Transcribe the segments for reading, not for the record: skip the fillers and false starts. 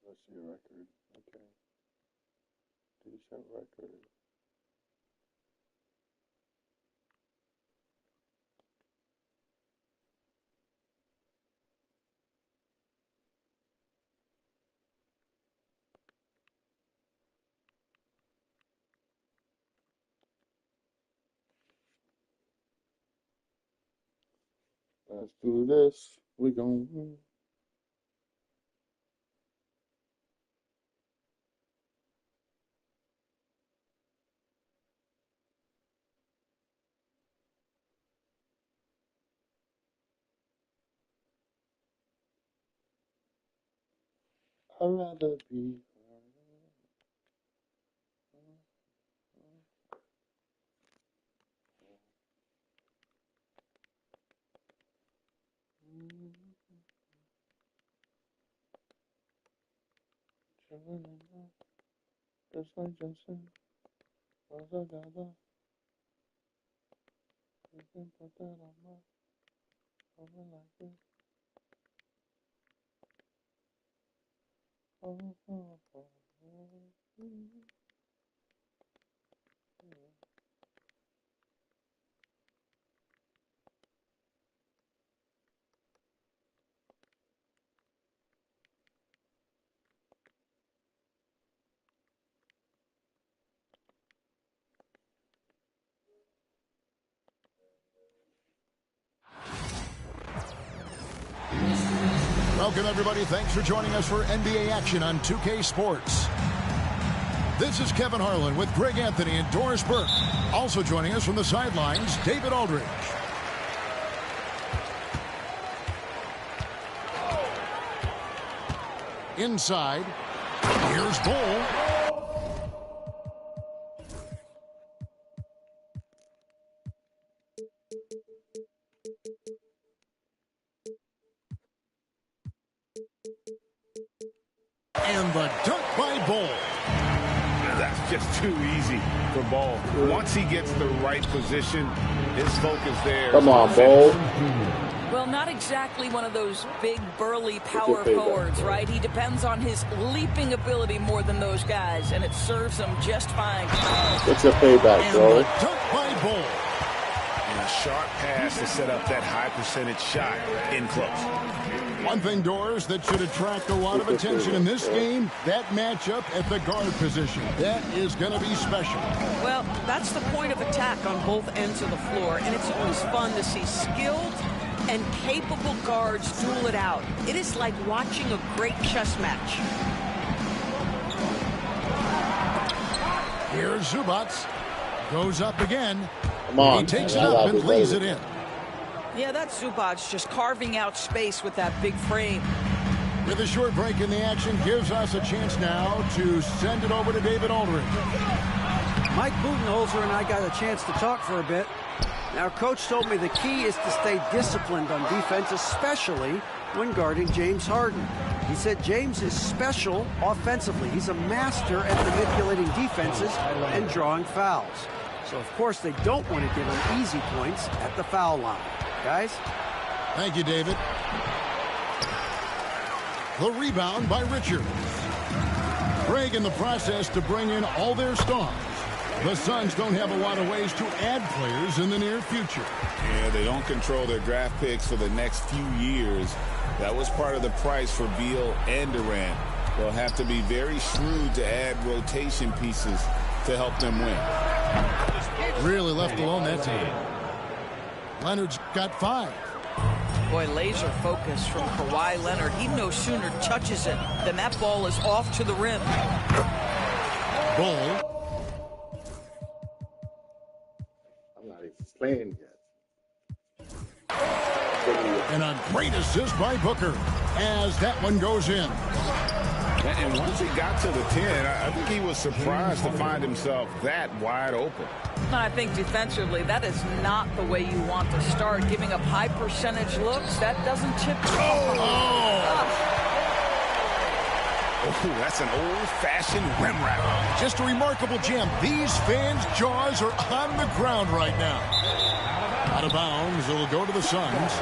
Let's see a record. Okay. Decent record. Let's do this. We gon' I'd rather be. Just like Justin, all together. You can put that on my over like this. Oh, oh, oh, oh. Welcome, everybody. Thanks for joining us for NBA action on 2K Sports. This is Kevin Harlan with Greg Anthony and Doris Burke. Also joining us from the sidelines, David Aldridge. Inside, here's Bull. And the dunk by Bull. That's just too easy for Ball. Once he gets the right position, his focus there. Come on, Bull. Well, not exactly one of those big, burly power forwards, right? He depends on his leaping ability more than those guys, and it serves him just fine. It's a payback, bro. And the dunk by Bull. And a sharp pass to set up that high percentage shot in close. One thing, Doris, that should attract a lot of attention in this game, that matchup at the guard position. That is going to be special. Well, that's the point of attack on both ends of the floor, and it's always fun to see skilled and capable guards duel it out. It is like watching a great chess match. Here's Zubats. Goes up again. Come on. He takes it up and lays it in. Yeah, that's Zubac just carving out space with that big frame. With a short break in the action, gives us a chance now to send it over to David Aldridge. Mike Budenholzer and I got a chance to talk for a bit. Now, Coach told me the key is to stay disciplined on defense, especially when guarding James Harden. He said James is special offensively. He's a master at manipulating defenses and drawing fouls. So, of course, they don't want to give him easy points at the foul line. Guys? Thank you, David. The rebound by Richards. Craig in the process to bring in all their stars. The Suns don't have a lot of ways to add players in the near future. Yeah, they don't control their draft picks for the next few years. That was part of the price for Beal and Durant. They'll have to be very shrewd to add rotation pieces to help them win. Really left alone that time. Leonard's got 5. Boy, laser focus from Kawhi Leonard. He no sooner touches it than that ball is off to the rim. Bull. I'm not even playing yet. And a great assist by Booker as that one goes in. And once he got to the 10, I think he was surprised to find himself that wide open. I think defensively, that is not the way you want to start. Giving up high percentage looks, that doesn't tip. Oh, that's an old-fashioned rim wrap. Just a remarkable jam. These fans' jaws are on the ground right now. Out of bounds, it'll go to the Suns.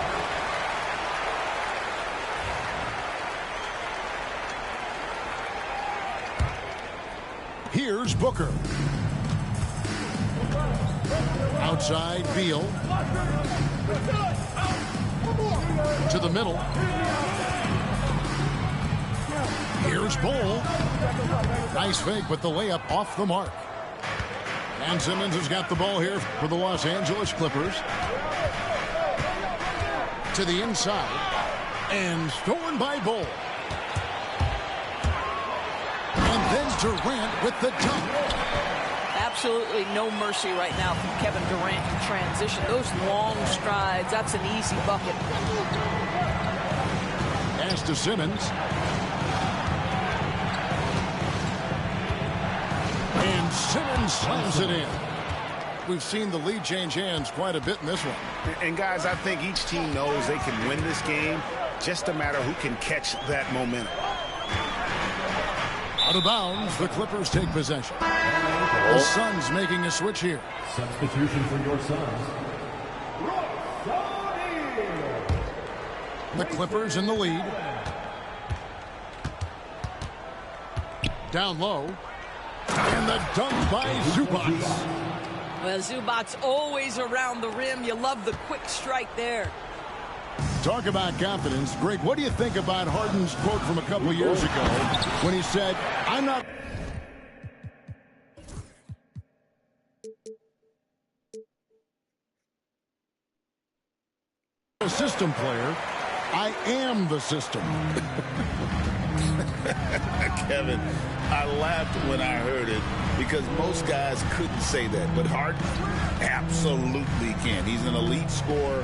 Here's Booker. Outside, Beal. To the middle. Here's Bol. Nice fake, but the layup off the mark. And Simmons has got the ball here for the Los Angeles Clippers. To the inside. And stolen by Bol. And then Durant with the dunk. Absolutely no mercy right now from Kevin Durant in transition. Those long strides, that's an easy bucket. Pass to Simmons. And Simmons slams it in. We've seen the lead change hands quite a bit in this one. And guys, I think each team knows they can win this game. Just a matter who can catch that momentum. Out of bounds, the Clippers take possession. The Suns making a switch here. Substitution for your Suns. The Clippers in the lead. Down low. And the dunk by Zubac. Well, Zubac's always around the rim. You love the quick strike there. Talk about confidence. Greg, what do you think about Harden's quote from a couple of years ago when he said, I'm not a system player, I am the system. Kevin, I laughed when I heard it because most guys couldn't say that. But Harden absolutely can. He's an elite scorer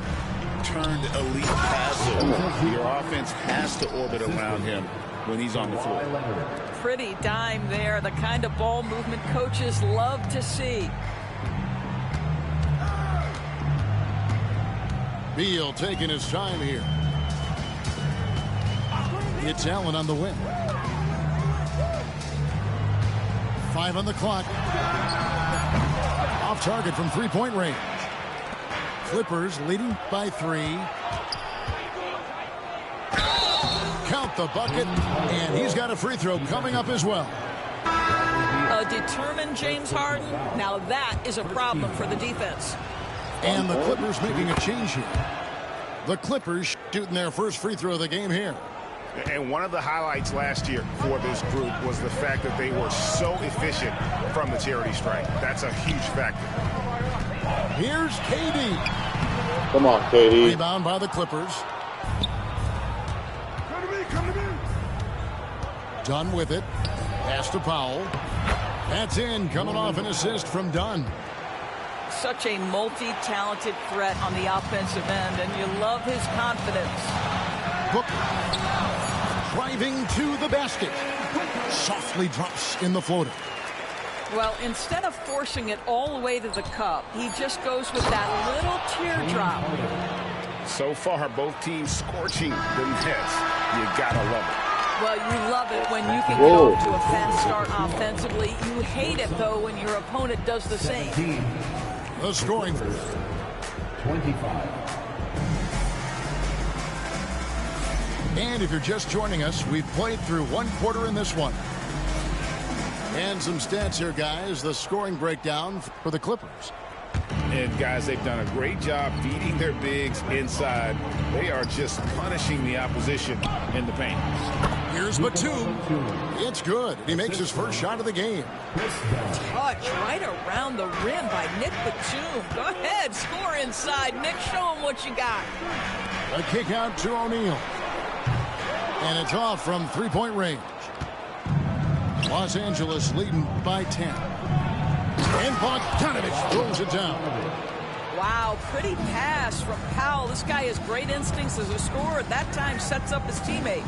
turned elite passer. Your offense has to orbit around him when he's on the floor. Pretty dime there. The kind of ball movement coaches love to see. Beal taking his time here. It's Allen on the win. 5 on the clock. Off target from three-point range. Clippers leading by 3. Count the bucket, and he's got a free throw coming up as well. A determined James Harden. Now that is a problem for the defense. And the Clippers making a change here. The Clippers shooting their first free throw of the game here. And one of the highlights last year for this group was the fact that they were so efficient from the charity stripe. That's a huge factor. Here's KD. Come on, KD. Rebound by the Clippers. Dunn with it. Pass to Powell. That's in, coming off an assist from Dunn. Such a multi-talented threat on the offensive end, and you love his confidence. Booker driving to the basket. Softly drops in the floater. Well, instead of forcing it all the way to the cup, he just goes with that little teardrop. So far, both teams scorching the nets. You gotta love it. Well, you love it when you can get off to a fast start offensively. You hate it, though, when your opponent does the same. The scoring. 25. And if you're just joining us, we've played through one quarter in this one. And some stats here, guys. The scoring breakdown for the Clippers. And, guys, they've done a great job feeding their bigs inside. They are just punishing the opposition in the paint. Here's Batum. It's good. He makes his first shot of the game. Touch right around the rim by Nick Batum. Go ahead, score inside. Nick, show him what you got. A kick out to O'Neal. And it's off from three-point range. Los Angeles leading by 10. And Bogdanovich throws it down. Wow, pretty pass from Powell. This guy has great instincts as a scorer. At that time, sets up his teammate.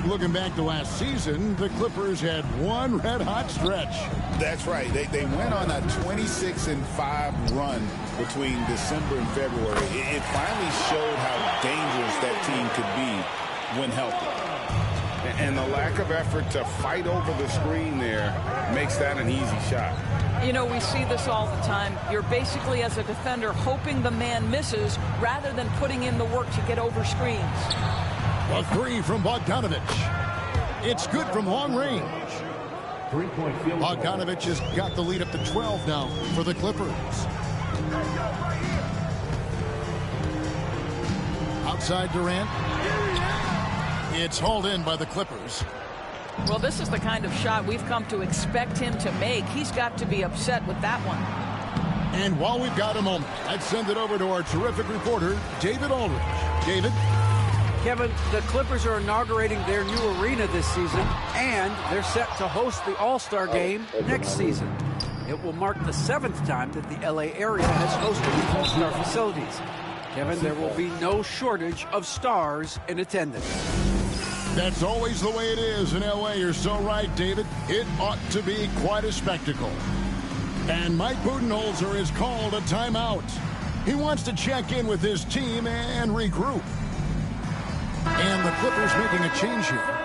Looking back to last season, the Clippers had one red-hot stretch. That's right. They went on a 26-5 run between December and February. It finally showed how dangerous that team could be when healthy. And the lack of effort to fight over the screen there makes that an easy shot. You know, we see this all the time. You're basically, as a defender, hoping the man misses rather than putting in the work to get over screens. A three from Bogdanovich. It's good from long range. 3-point field goal. Bogdanovich has got the lead up to 12 now for the Clippers. Outside Durant. It's hauled in by the Clippers. Well, this is the kind of shot we've come to expect him to make. He's got to be upset with that one. And while we've got a moment, let's send it over to our terrific reporter, David Aldridge. David? Kevin, the Clippers are inaugurating their new arena this season, and they're set to host the All-Star Game next season. It will mark the 7th time that the LA area has hosted the All-Star facilities. Kevin, there will be no shortage of stars in attendance. That's always the way it is in LA. You're so right, David. It ought to be quite a spectacle. And Mike Budenholzer has called a timeout. He wants to check in with his team and regroup. And the Clippers making a change here.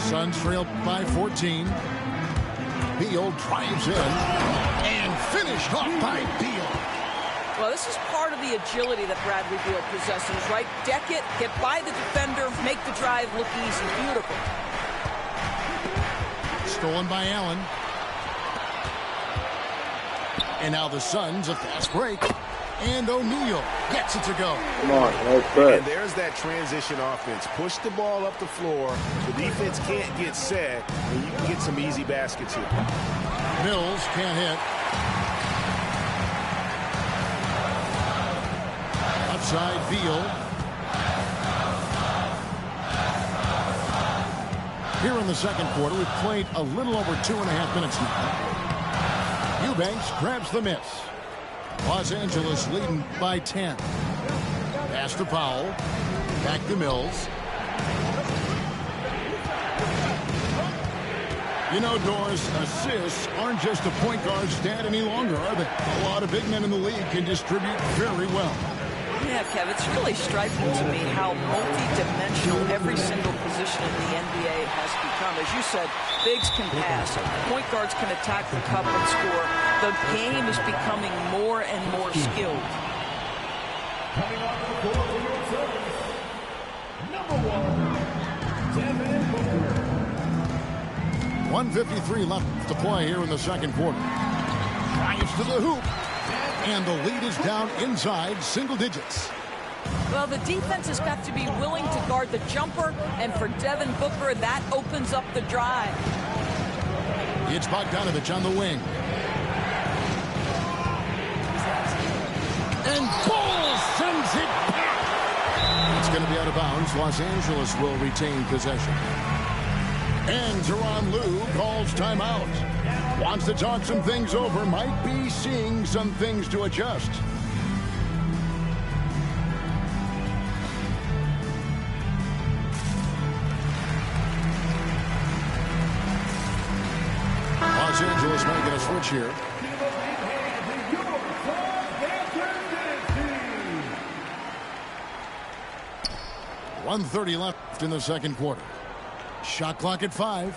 Suns trailed by 14. Beal drives in and finished off by Beal. Well, this is part of the agility that Bradley Beal possesses, right? Deck it, get by the defender, make the drive look easy. Beautiful. Stolen by Allen. And now the Suns, a fast break. And O'Neal gets it to go. Come on, that's good. And there's that transition offense. Push the ball up the floor. The defense can't get set, and you can get some easy baskets here. Mills can't hit. Upside Beal. Here in the second quarter, we've played a little over 2.5 minutes now. Eubanks grabs the miss. Los Angeles leading by 10. Pass to Powell. Back to Mills. You know, Doris, assists aren't just a point guard stat any longer, are they? A lot of big men in the league can distribute very well. Yeah, Kev, it's really striking to me how multi-dimensional every single position in the NBA has become. As you said, bigs can pass, point guards can attack the cup and score. The game is becoming more and more skilled. Coming on the floor for your service, number 1, Devin Booker. 1:53 left to play here in the second quarter. Drives to the hoop. And the lead is down inside single digits. Well, the defense has got to be willing to guard the jumper, and for Devin Booker, that opens up the drive. It's Bogdanovich on the wing. And Ball sends it back. It's going to be out of bounds. Los Angeles will retain possession. And Tyronn Lue calls timeout. Wants to talk some things over. Might be seeing some things to adjust. Los Angeles making a switch here. 1:30 left in the second quarter. Shot clock at 5.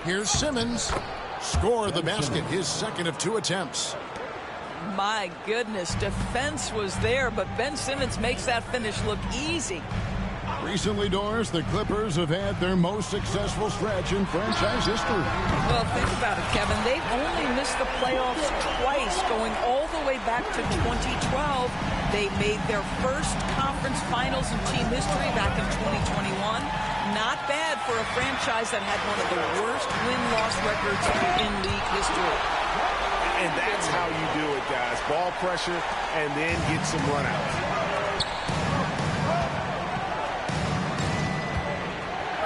Here's Simmons. Score the basket, his second of 2 attempts. My goodness, defense was there, but Ben Simmons makes that finish look easy. Recently, Doris, the Clippers have had their most successful stretch in franchise history. Well, think about it, Kevin. They've only missed the playoffs twice, going all the way back to 2012. They made their first conference finals in team history back in 2021. Not bad for a franchise that had one of the worst win-loss records in league history. And that's how you do it, guys. Ball pressure and then get some runouts.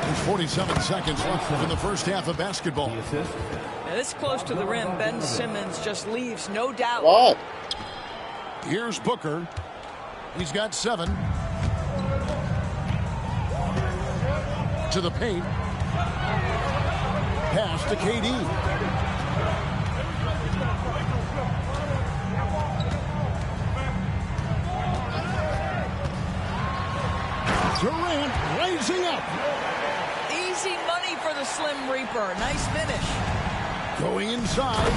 There's 47 seconds left in the first half of basketball. Now, this close to the rim, Ben Simmons just leaves no doubt. What? Here's Booker. He's got 7. To the paint. Pass to KD. Durant raising up. Easy money for the Slim Reaper. Nice finish. Going inside.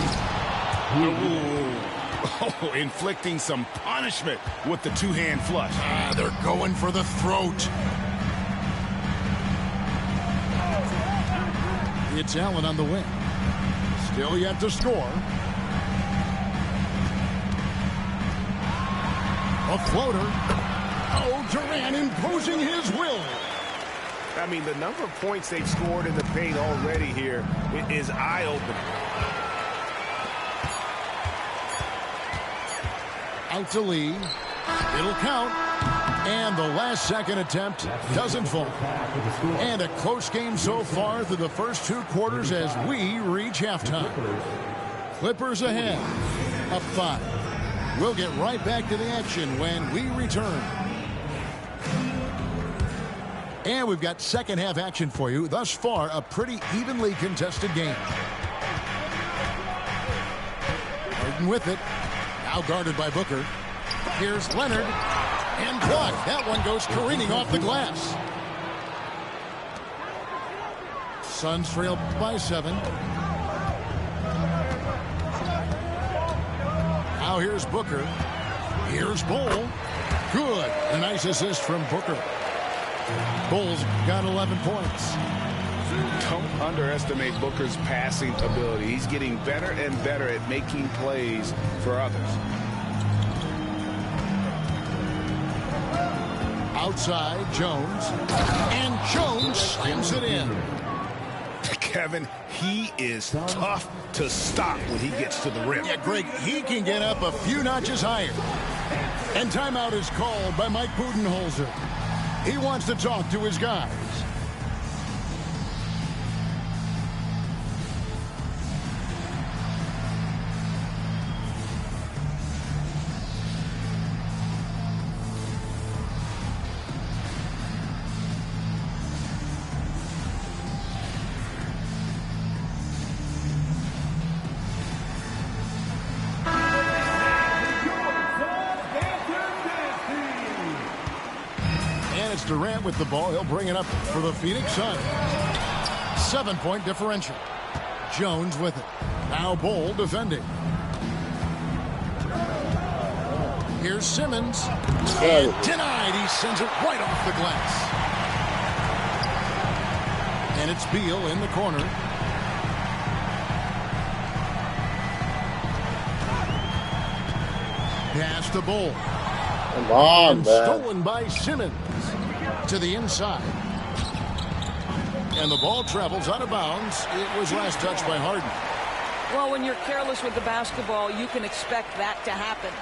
Ooh. Oh, inflicting some punishment with the two-hand flush. They're going for the throat. It's Allen on the wing. Still yet to score. A floater. Oh, Durant imposing his will. I mean, the number of points they've scored in the paint already here is eye-opening. Out to Lee. It'll count. And the last second attempt doesn't fall. And a close game so far through the first 2 quarters as we reach halftime. Clippers ahead. Up 5. We'll get right back to the action when we return. And we've got second half action for you. Thus far, a pretty evenly contested game. Harden with it. Now guarded by Booker. Here's Leonard. And blocked. That one goes careening off the glass. Suns trail by 7. Now here's Booker. Here's Bull. Good. A nice assist from Booker. Bull's got 11 points. Don't underestimate Booker's passing ability. He's getting better and better at making plays for others. Outside, Jones. And Jones slams it in. Kevin, he is tough to stop when he gets to the rim. Yeah, Greg, he can get up a few notches higher. And timeout is called by Mike Budenholzer. He wants to talk to his guys. Durant with the ball. He'll bring it up for the Phoenix Suns. 7-point differential. Jones with it. Now Bull defending. Here's Simmons. And denied. He sends it right off the glass. And it's Beal in the corner. Pass to Bull. Come on, man. Stolen by Simmons. To the inside. And the ball travels out of bounds. It was last touched by Harden. Well, when you're careless with the basketball, you can expect that to happen.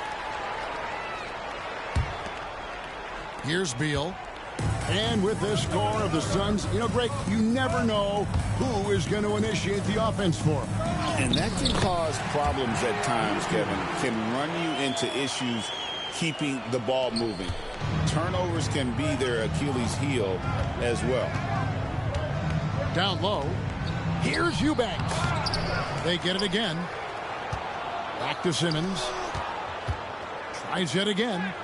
Here's Beal. And with this score of the Suns, you know, Greg, you never know who is going to initiate the offense for them. And that can cause problems at times, Kevin. Can run you into issues keeping the ball moving. Turnovers can be their Achilles heel as well. Down low. Here's Eubanks. They get it again. Back to Simmons. Tries it again.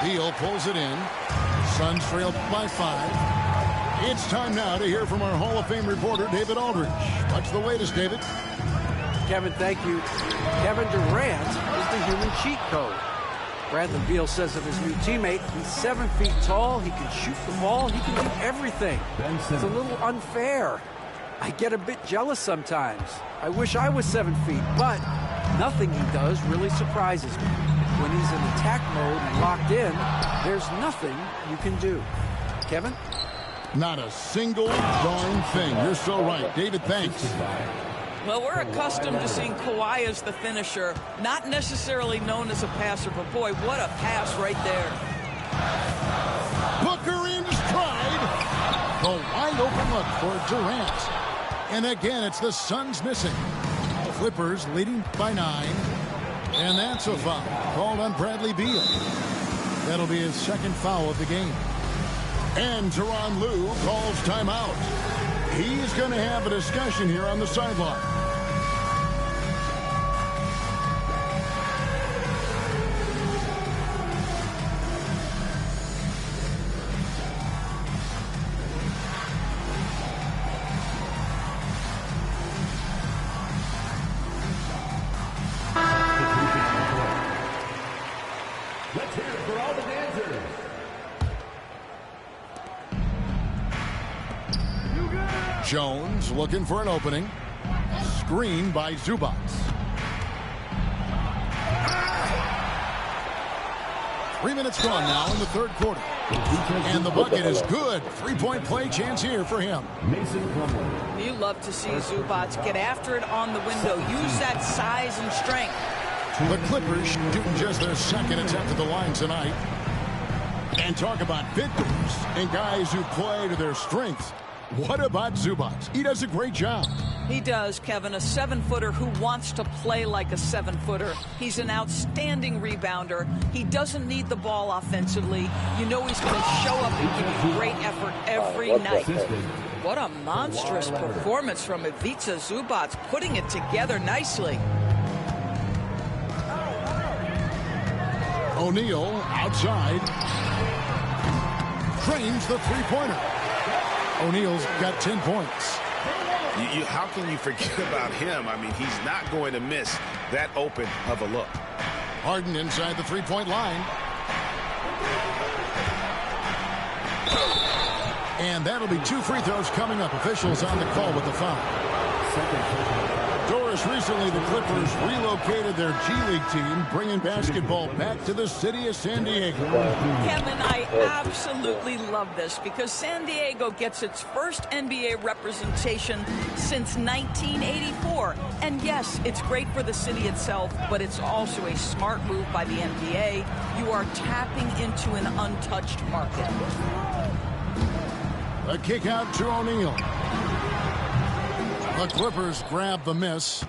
Beal pulls it in. Suns trail by 5. It's time now to hear from our Hall of Fame reporter, David Aldridge. What's the latest, David? Kevin, thank you. Kevin Durant is the human cheat code. Bradley Beal says of his new teammate, he's 7 feet tall, he can shoot the ball, he can do everything. It's a little unfair. I get a bit jealous sometimes. I wish I was 7 feet, but nothing he does really surprises me. When he's in attack mode and locked in, there's nothing you can do. Kevin? Not a single darn thing. You're so right. David, thanks. Well, we're accustomed to seeing Kawhi as the finisher, not necessarily known as a passer, but boy, what a pass right there. Booker in stride. The wide open look for Durant. And again, it's the Suns missing. Clippers leading by 9. And that's a foul called on Bradley Beal. That'll be his second foul of the game. And Tyronn Lue calls timeout. He's going to have a discussion here on the sideline. Jones looking for an opening. Screen by Zubac. Three minutes gone now in the third quarter. And the bucket is good. Three-point play chance here for him. You love to see Zubac get after it on the window. Use that size and strength. The Clippers shooting just their second attempt at the line tonight. And talk about victims and guys who play to their strengths. What about Zubac? He does a great job. He does, Kevin. A 7-footer who wants to play like a 7-footer. He's an outstanding rebounder. He doesn't need the ball offensively. You know he's going to show up and give you great effort every night. What a monstrous performance from Ivica Zubac, putting it together nicely. O'Neal outside. Trains the three-pointer. O'Neal's got 10 points. How can you forget about him? I mean, he's not going to miss that open of a look. Harden inside the three-point line. And that'll be 2 free throws coming up. Officials on the call with the foul. Doris, recently the Clippers relocated their G League team, bringing basketball back to the city of San Diego. Kevin, I absolutely love this because San Diego gets its first NBA representation since 1984. And yes, it's great for the city itself, but it's also a smart move by the NBA. You are tapping into an untouched market. A kick out to O'Neal. The Clippers grab the miss.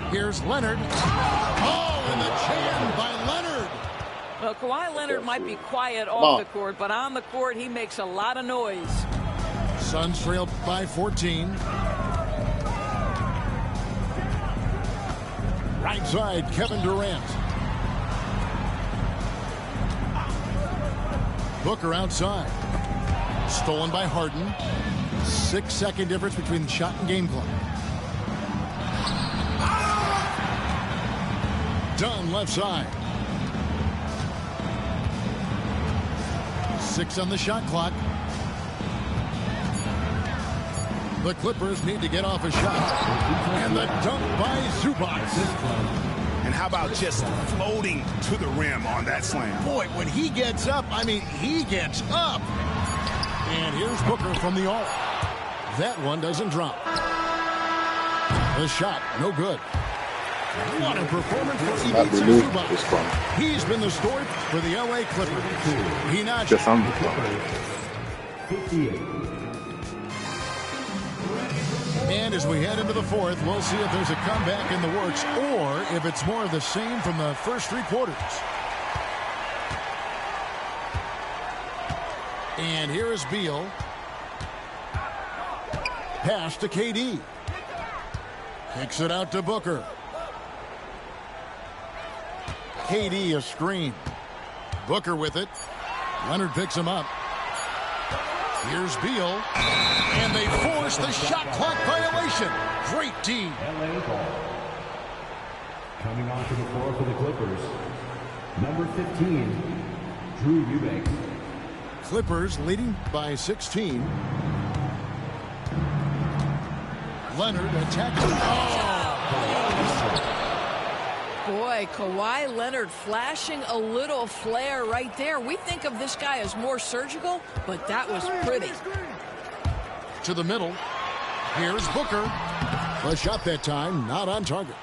Here's Leonard. Oh, and the jam by Leonard. Well, Kawhi Leonard might be quiet off the court, but on the court, he makes a lot of noise. Suns trailed by 14. Right side, Kevin Durant. Booker outside. Stolen by Harden. 6-second difference between the shot and game clock. Dunn left side. 6 on the shot clock. The Clippers need to get off a shot. And the dunk by Zubac. And how about just floating to the rim on that slam? Boy, when he gets up, I mean, he gets up. And here's Booker from the arc. That one doesn't drop. The shot, no good. What a performance for Ivica Zubac. He's been the story for the LA Clippers. He notched. And as we head into the fourth, we'll see if there's a comeback in the works or if it's more of the same from the first 3 quarters. And here is Beal. Pass to KD. Kicks it out to Booker. KD a screen. Booker with it. Leonard picks him up. Here's Beal. And they force the shot clock violation. Great D. LA ball. Coming onto the floor for the Clippers, number 15, Drew Eubanks. Clippers leading by 16. Leonard attacking. Boy, Kawhi Leonard flashing a little flare right there. We think of this guy as more surgical, but that was pretty. To the middle. Here's Booker. The shot that time, not on target.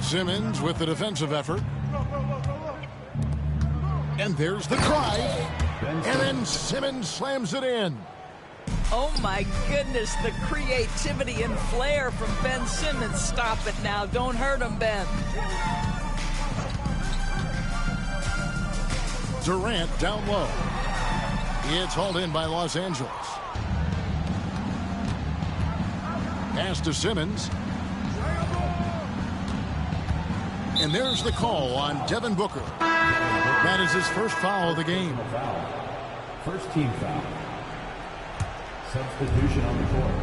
Simmons with the defensive effort. And there's the drive. And then Simmons slams it in. Oh, my goodness, the creativity and flair from Ben Simmons. Stop it now. Don't hurt him, Ben. Durant down low. It's hauled in by Los Angeles. Pass to Simmons. And there's the call on Devin Booker. That is his first foul of the game. First team foul. Substitution on the court.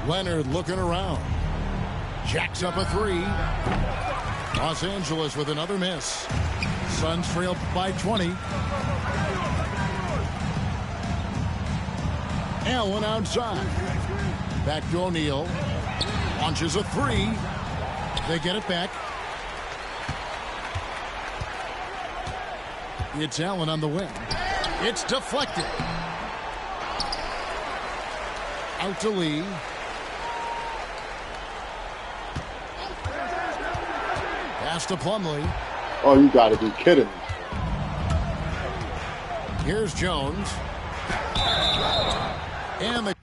Leonard looking around. Jacks up a 3. Los Angeles with another miss. Suns trail by 20. Allen outside. Back to O'Neal. Launches a three. They get it back. It's Allen on the wing. It's deflected. Out to Lee. Pass to Plumlee. Oh, you got to be kidding me. Here's Jones. And the